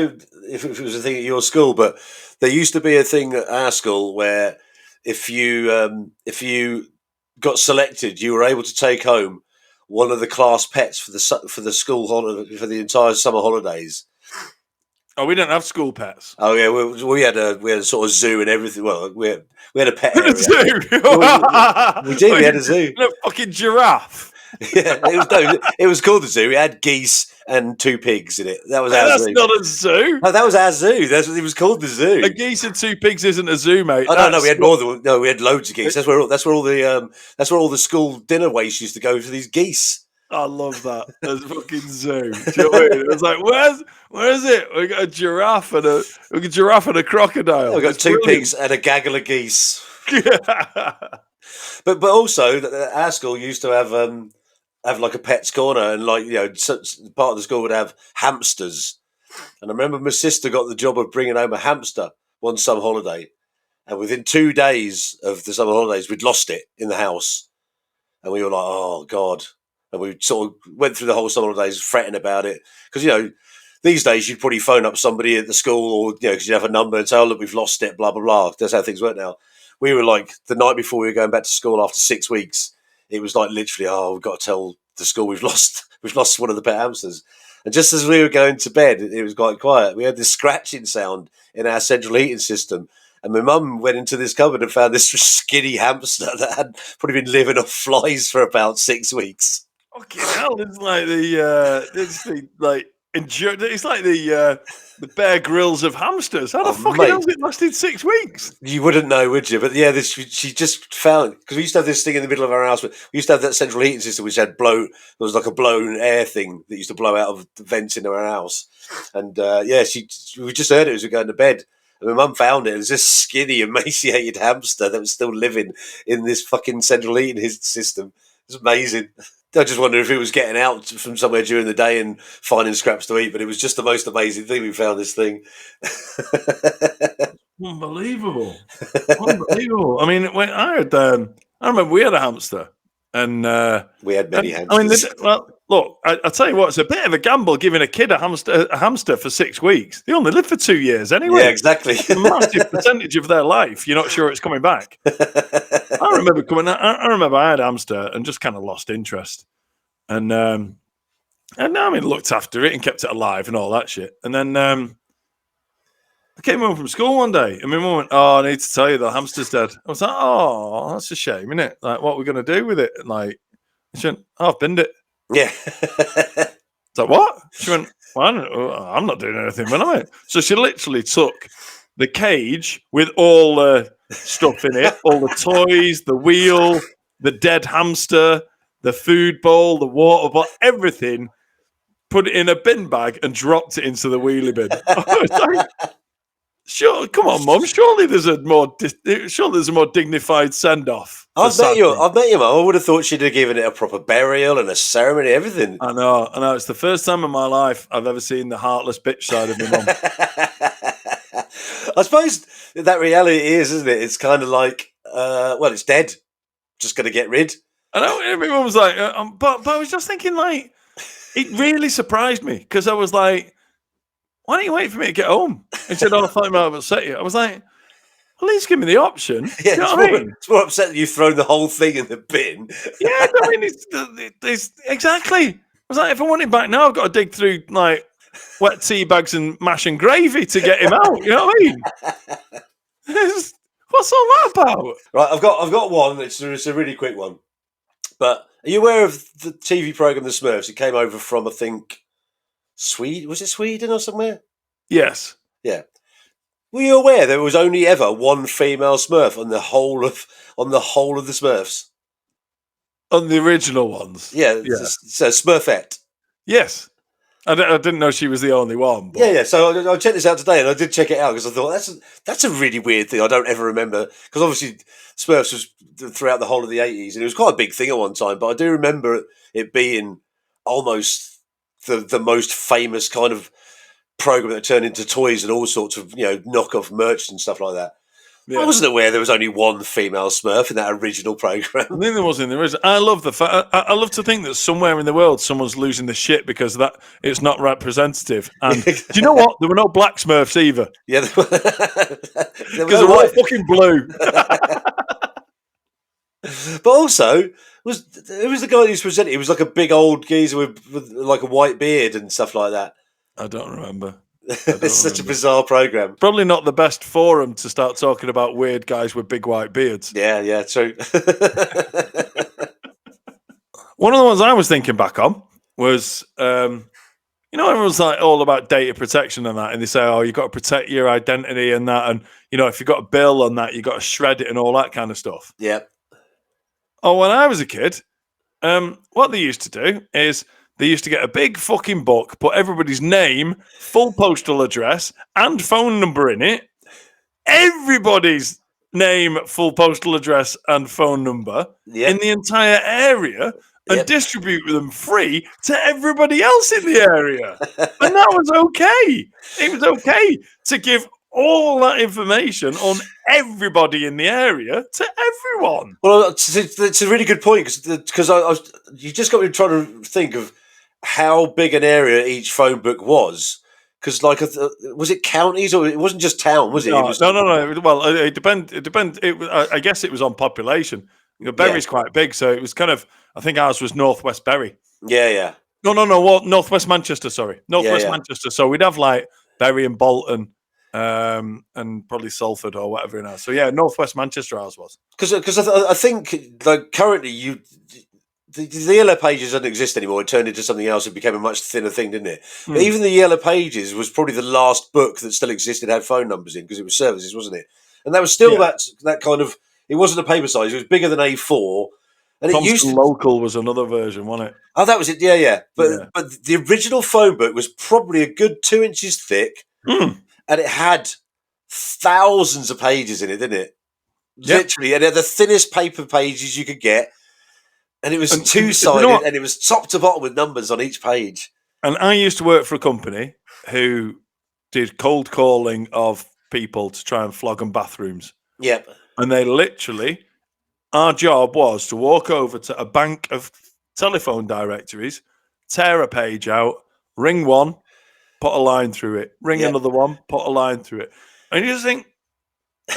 it was a thing at your school, but there used to be a thing at our school where if you got selected, you were able to take home one of the class pets for the school holiday for the entire summer holidays. Oh, we didn't have school pets. Oh yeah, we had a sort of zoo and everything. Well, we had a pet area. A zoo. we did. We had a zoo. A fucking giraffe. Yeah, it was called the zoo. It had geese and 2 pigs in it. That was our zoo. That's not a zoo. No, that was our zoo. That's what it was called, the zoo. A geese and 2 pigs isn't a zoo, mate. Oh no, we had more than no. We had loads of geese. That's where all the school dinner waste used to go for these geese. I love that. There's a fucking zoo. Do you know what I mean? It was like, where is it? We got a giraffe and a crocodile. We've got 2 pigs and a gaggle of geese. But also our school used to have like a pet's corner, and like part of the school would have hamsters. And I remember my sister got the job of bringing home a hamster one summer holiday, and within 2 days of the summer holidays, we'd lost it in the house, and we were like, oh God. And we sort of went through the whole summer holidays fretting about it. Because, these days you'd probably phone up somebody at the school or, because you have a number and say, oh, look, we've lost it, blah, blah, blah. That's how things work now. We were like, the night before we were going back to school after 6 weeks, it was like literally, oh, we've got to tell the school we've lost one of the pet hamsters. And just as we were going to bed, it was quite quiet. We had this scratching sound in our central heating system. And my mum went into this cupboard and found this skinny hamster that had probably been living off flies for about 6 weeks. Fucking hell! It's like it's like the Bear Grylls of hamsters. How the fucking hell has it lasted 6 weeks? You wouldn't know, would you? But yeah, she just found, because we used to have this thing in the middle of our house. We used to have that central heating system which had there was like a blown air thing that used to blow out of the vents in our house. And we just heard it as we were going to bed. And my mum found it. It was this skinny, emaciated hamster that was still living in this fucking central heating system. It was amazing. I just wonder if it was getting out from somewhere during the day and finding scraps to eat, but it was just the most amazing thing. We found this thing. Unbelievable. I mean, I remember we had a hamster. And we had many hamsters. Look, I tell you what, it's a bit of a gamble giving a kid a hamster for 6 weeks. They only live for 2 years anyway. Yeah, exactly. It's a massive percentage of their life. You're not sure it's coming back. I remember I had a hamster and just kind of lost interest. And looked after it and kept it alive and all that shit. And then I came home from school one day and my mum went, "Oh, I need to tell you the hamster's dead." I was like, "Oh, that's a shame, isn't it? Like, what are we going to do with it?" And like, she went, "Oh, I've binned it." Yeah. It's like, "What?" She went, "Well, I'm not doing anything when I went." So she literally took the cage with all the stuff in it, all the toys, the wheel, the dead hamster, the food bowl, the water bottle, everything, put it in a bin bag and dropped it into the wheelie bin. I was like, sure, come on, Mum. Surely there's a more dignified send off. I've met you, Mum. I would have thought she'd have given it a proper burial and a ceremony, everything. I know. It's the first time in my life I've ever seen the heartless bitch side of my mum. I suppose that reality is, isn't it? It's kind of like, well, it's dead. Just going to get rid. I know. My mum was like, but I was just thinking, like, it really surprised me because I was like, why don't you wait for me to get home? And she said, "Oh, I thought I might have upset you." I was like, at least give me the option. Yeah, you know what I mean? It's more upset that you've thrown the whole thing in the bin. Yeah, I mean, it's exactly. I was like, if I want him back now, I've got to dig through like wet tea bags and mash and gravy to get him out. You know what I mean? What's all that about? Right, I've got one. It's a really quick one. But are you aware of the TV program The Smurfs? It came over from, I think, Sweden. Was it Sweden or somewhere? Yes. Yeah. Were you aware there was only ever one female Smurf on the whole of the Smurfs? On the original ones. Yeah. So Smurfette. Yes. I didn't know she was the only one. But... Yeah. So I checked this out today, and I did check it out because I thought that's a really weird thing. I don't ever remember because obviously Smurfs was throughout the whole of the 80s, and it was quite a big thing at one time. But I do remember it being almost the most famous kind of program that turned into toys and all sorts of knockoff merch and stuff like that. Yeah. I wasn't aware there was only one female Smurf in that original program. I think there was in the original. I love the fact. I love to think that somewhere in the world someone's losing the shit because that it's not representative. And do you know what? There were no black Smurfs either. Yeah, because they're all fucking blue. But also, it was the guy who's presenting? He was like a big old geezer with like a white beard and stuff like that. I don't remember. It's such a bizarre program. Probably not the best forum to start talking about weird guys with big white beards. Yeah, true. One of the ones I was thinking back on was, everyone's like all about data protection and that, and they say, "Oh, you've got to protect your identity and that, and if you've got a bill on that, you've got to shred it and all that kind of stuff." Yeah. Oh, when I was a kid, what they used to do is they used to get a big fucking book, put everybody's name, full postal address, and phone number in it. Everybody's name, full postal address, and phone number in the entire area, and distribute them free to everybody else in the area. And that was okay. It was okay to give all that information on everybody in the area to everyone. Well, it's a really good point because you just got me trying to think of how big an area each phone book was. Because, was it counties or it wasn't just town, was it? No. Well, it depends. I guess it was on population. Bury's quite big, so it was kind of. I think ours was Northwest Bury. Yeah. No. Well, Northwest Manchester. Sorry, Northwest Manchester. So we'd have like Bury and Bolton, and probably Salford or whatever now. So yeah, Northwest Manchester ours was. Because I think currently the Yellow Pages doesn't exist anymore. It turned into something else. It became a much thinner thing, didn't it? But even the Yellow Pages was probably the last book that still existed, had phone numbers in, because it was services, wasn't it? And that was still that kind of. It wasn't a paper size. It was bigger than A4. And Thompson it used to, Local was another version, wasn't it? Oh, that was it. Yeah. But the original phone book was probably a good 2 inches thick, and it had thousands of pages in it, didn't it? Yep. Literally, and it had the thinnest paper pages you could get. And it was two-sided, and it was top to bottom with numbers on each page. And I used to work for a company who did cold calling of people to try and flog them bathrooms. Yep. And they literally, our job was to walk over to a bank of telephone directories, tear a page out, ring one, put a line through it, ring another one, put a line through it. And you just think,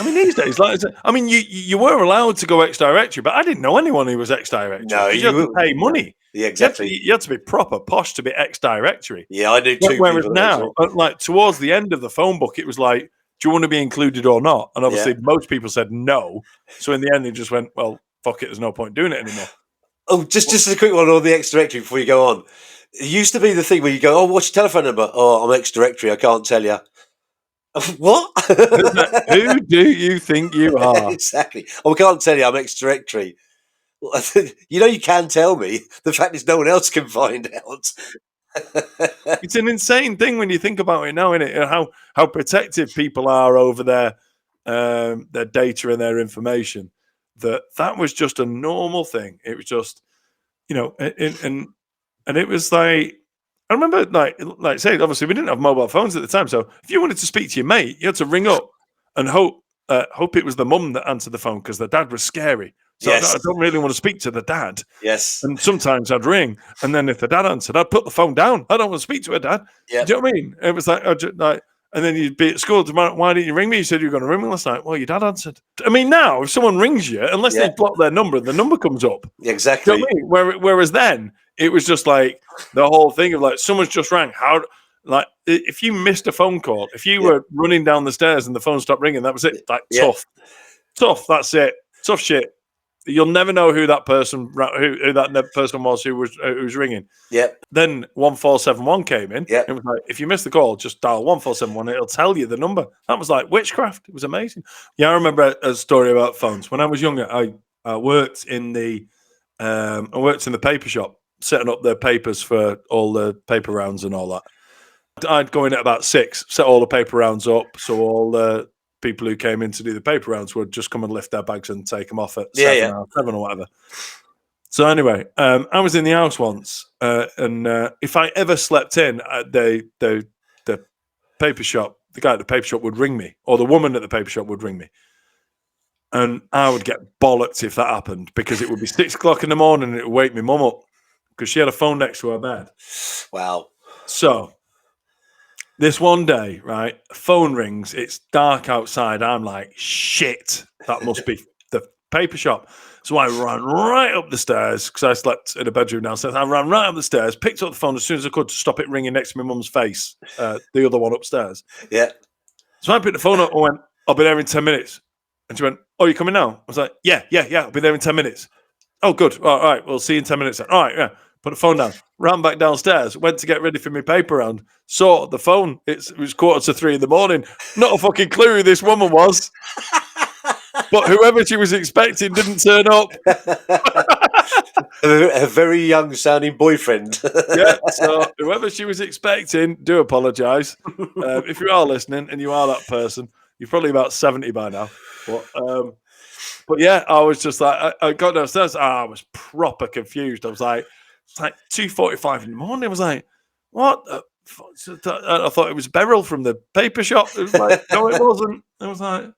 these days, you were allowed to go ex-directory, but I didn't know anyone who was ex-directory. No, you had to pay money. Yeah, exactly. You had to be proper posh to be ex-directory. Yeah, I knew too. Whereas now, towards the end of the phone book, it was like, do you want to be included or not? And obviously, Yeah. most people said no. So in the end, they just went, well, fuck it. There's no point doing it anymore. Oh, just a quick one on the X directory before you go on. It used to be the thing where you go, "Oh, what's your telephone number?" "Oh, I'm X directory. I can't tell you." What? Who do you think you are? Exactly. "Oh, I can't tell you. I'm X directory." Well, you can tell me. The fact is, no one else can find out. It's an insane thing when you think about it now, isn't it? How protective people are over their data and their information. That was just a normal thing. It was just, and it was like, I remember like saying, obviously we didn't have mobile phones at the time, so if you wanted to speak to your mate, you had to ring up and hope it was the mum that answered the phone because the dad was scary. So Yes. I don't really want to speak to the dad. Yes. And sometimes I'd ring, and then if the dad answered, I'd put the phone down. I don't want to speak to her dad. Yeah. Do you know what I mean? It was like, and then you'd be at school tomorrow. Why didn't you ring me? You said you were going to ring me last night. Well, your dad answered. I mean, now if someone rings you, unless they block their number, the number comes up. Exactly. Do you know what I mean? Whereas then it was just like the whole thing of like someone's just rang. How, like, if you missed a phone call, if you were running down the stairs and the phone stopped ringing, that was it. Like tough. That's it. Tough shit. You'll never know who that person was who was ringing. Yep. Then 1471 came in. Yep. It was like, if you miss the call, just dial 1471. It'll tell you the number. That was like witchcraft. It was amazing. Yeah, I remember a story about phones. When I was younger, I worked in the paper shop, setting up the papers for all the paper rounds and all that. I'd go in at about 6, set all the paper rounds up, so all the people who came in to do the paper rounds would just come and lift their bags and take them off at 7 or whatever. So anyway, I was in the house once, and if I ever slept in, the paper shop, the guy at the paper shop would ring me, or the woman at the paper shop would ring me, and I would get bollocked if that happened because it would be 6 o'clock in the morning and it would wake my mum up because she had a phone next to her bed. Wow. So this one day, right, phone rings, it's dark outside. I'm like, shit, that must be the paper shop. So I ran right up the stairs because I slept in a bedroom downstairs. I ran right up the stairs, picked up the phone as soon as I could to stop it ringing next to my mum's face, the other one upstairs. Yeah. So I picked the phone up and went, I'll be there in 10 minutes. And she went, oh, you coming now? I was like, yeah, I'll be there in 10 minutes. Oh, good. All right, we'll see you in 10 minutes. All right, yeah. Put the phone down, ran back downstairs, went to get ready for my paper round, saw the phone. It was 2:45 in the morning. Not a fucking clue who this woman was. But whoever she was expecting didn't turn up. A very young sounding boyfriend. Yeah, so whoever she was expecting, do apologise. If you are listening and you are that person, you're probably about 70 by now. But yeah, I was just like, I got downstairs, I was proper confused. I was like, it's like 2:45 in the morning. I was like, what? I thought it was Beryl from the paper shop. It was like, no, it wasn't. I was like,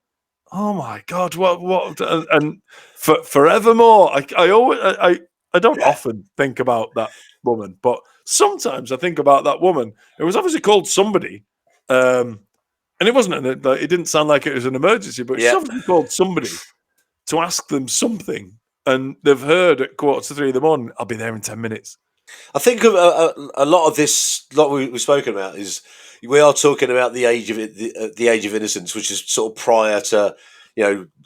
oh my God, what? And forevermore, I don't often think about that woman, but sometimes I think about that woman. It was obviously called somebody. And it wasn't, it didn't sound like it was an emergency, but it's obviously called somebody to ask them something. And they've heard at 2:45 in the morning, I'll be there in 10 minutes. I think a lot of this, like we've spoken about, is we are talking about the age of the age of innocence, which is sort of prior to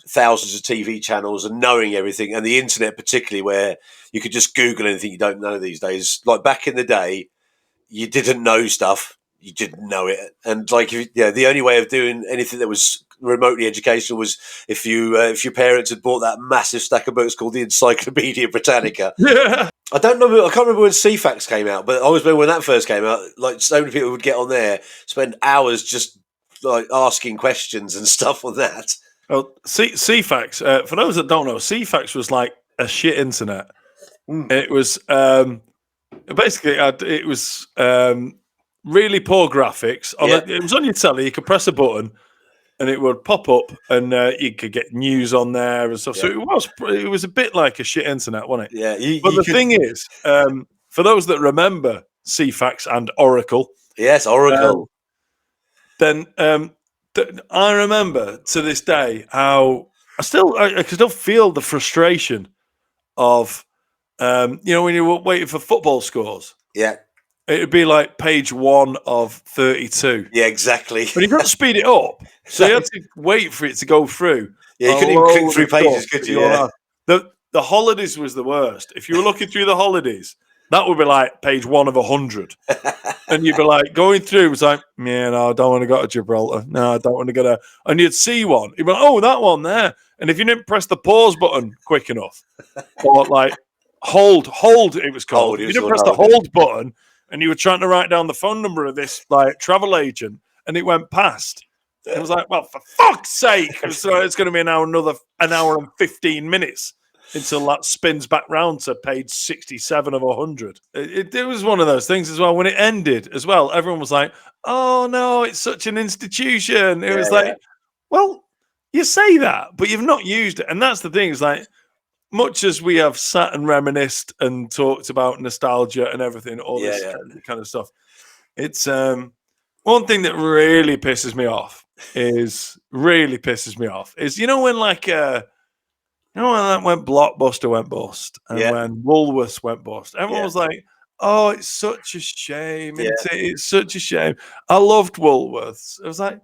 thousands of TV channels and knowing everything, and the internet particularly, where you could just Google anything you don't know these days. Like back in the day, you didn't know stuff, you didn't know it, and like the only way of doing anything that was remotely educational was if your parents had bought that massive stack of books called the Encyclopedia Britannica. Yeah. I can't remember when CFAX came out, but I always remember when that first came out. Like so many people would get on there, spend hours just like asking questions and stuff on that. Well, CFAX, for those that don't know, CFAX was like a shit internet. It was basically it was really poor graphics. It was on your telly. You could press a button, and it would pop up, and you could get news on there and stuff. So it was a bit like a shit internet, wasn't it? Yeah. But the thing is, for those that remember CFAX and Oracle, yes, Oracle. Then I remember to this day how I can still feel the frustration of when you were waiting for football scores. Yeah. it'd be like page 1 of 32. Yeah, exactly. But you got to speed it up. So you had to wait for it to go through. Yeah, you couldn't even click through pages, could you? Yeah. The holidays was the worst. If you were looking through the holidays, that would be like page 1 of 100. And you'd be like going through, it was like, yeah, no, I don't want to go to Gibraltar. No, I don't want to go there. And you'd see one. You'd be like, oh, that one there. And if you didn't press the pause button quick enough, or like hold, it was called. Hold, You didn't press the hold button, and you were trying to write down the phone number of this like travel agent, and it went past. It was like, well, for fuck's sake! So it's going to be another an hour and 15 minutes until that spins back round to page 67 of 100. It was one of those things as well. When it ended as well, everyone was like, "Oh no, it's such an institution." It was like, well, you say that, but you've not used it, and that's the thing. It's like, much as we have sat and reminisced and talked about nostalgia and everything, all this kind of stuff, it's one thing that really pisses me off is you know when like when Blockbuster went bust and when Woolworths went bust, everyone was like, "Oh, it's such a shame! It's such a shame." I loved Woolworths. I was like,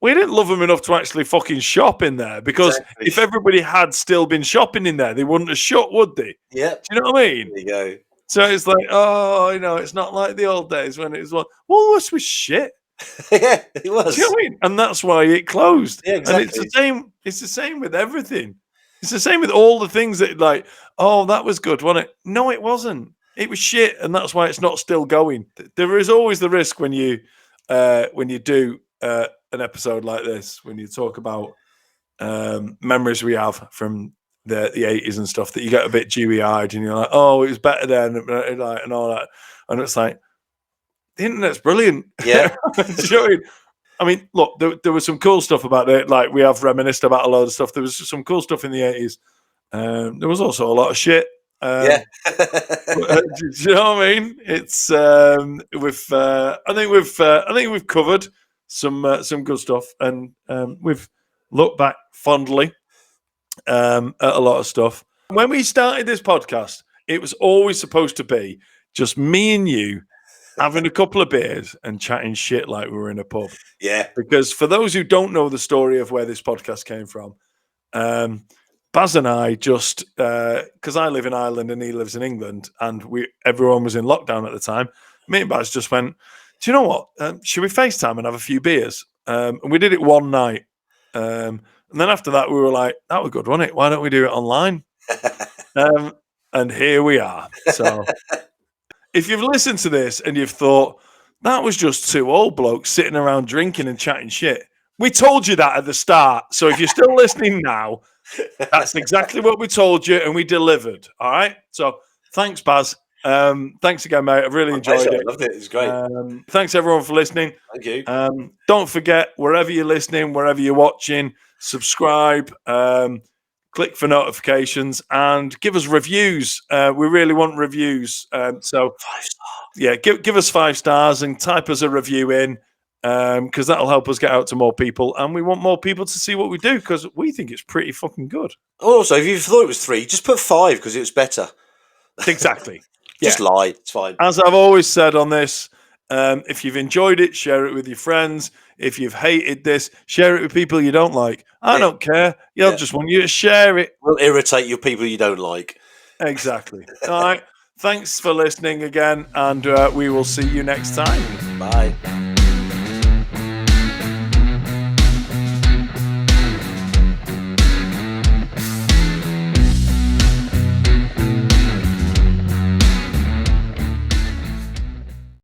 we didn't love them enough to actually fucking shop in there, because if everybody had still been shopping in there, they wouldn't have shut, would they? Yeah. Do you know what I mean? There you go. So it's like, oh, it's not like the old days when it was like, Woolworths was shit. Yeah, it was. Do you know what I mean? And that's why it closed. Yeah, exactly. And it's the same with everything. It's the same with all the things that like, oh, that was good, wasn't it? No, it wasn't. It was shit, and that's why it's not still going. There is always the risk when you do an episode like this, when you talk about memories we have from the 80s and stuff, that you get a bit dewy-eyed and you're like, oh, it was better then, and all that. And it's like, the internet's brilliant. Yeah. I mean, look, there was some cool stuff about it. Like, we have reminisced about a lot of stuff. There was some cool stuff in the 80s. There was also a lot of shit. Yeah. Do you know what I mean? It's I think we've covered some good stuff, and we've looked back fondly at a lot of stuff. When we started this podcast, it was always supposed to be just me and you having a couple of beers and chatting shit like we were in a pub. Yeah. Because for those who don't know the story of where this podcast came from, Baz and I just, because I live in Ireland and he lives in England, and everyone was in lockdown at the time, me and Baz just went, do you know what? Should we FaceTime and have a few beers? And we did it one night. And then after that, we were like, that was good, wasn't it? Why don't we do it online? And here we are. So if you've listened to this and you've thought, that was just two old blokes sitting around drinking and chatting shit, we told you that at the start. So if you're still listening now, that's exactly what we told you, and we delivered. All right? So thanks, Baz. Thanks again, mate. I've really enjoyed it. I loved it. It was great. Thanks, everyone, for listening. Thank you. Don't forget, wherever you're listening, wherever you're watching, subscribe, click for notifications, and give us reviews. We really want reviews. So 5 stars. Yeah, give us 5 stars and type us a review in, because that'll help us get out to more people, and we want more people to see what we do, because we think it's pretty fucking good. Also, if you thought it was 3, just put 5 because it was better. Exactly. Just lie. It's fine. As I've always said on this, if you've enjoyed it, share it with your friends. If you've hated this, share it with people you don't like. I don't care. I just want you to share it. We'll irritate your people you don't like. Exactly. All right. Thanks for listening again, and we will see you next time. Bye.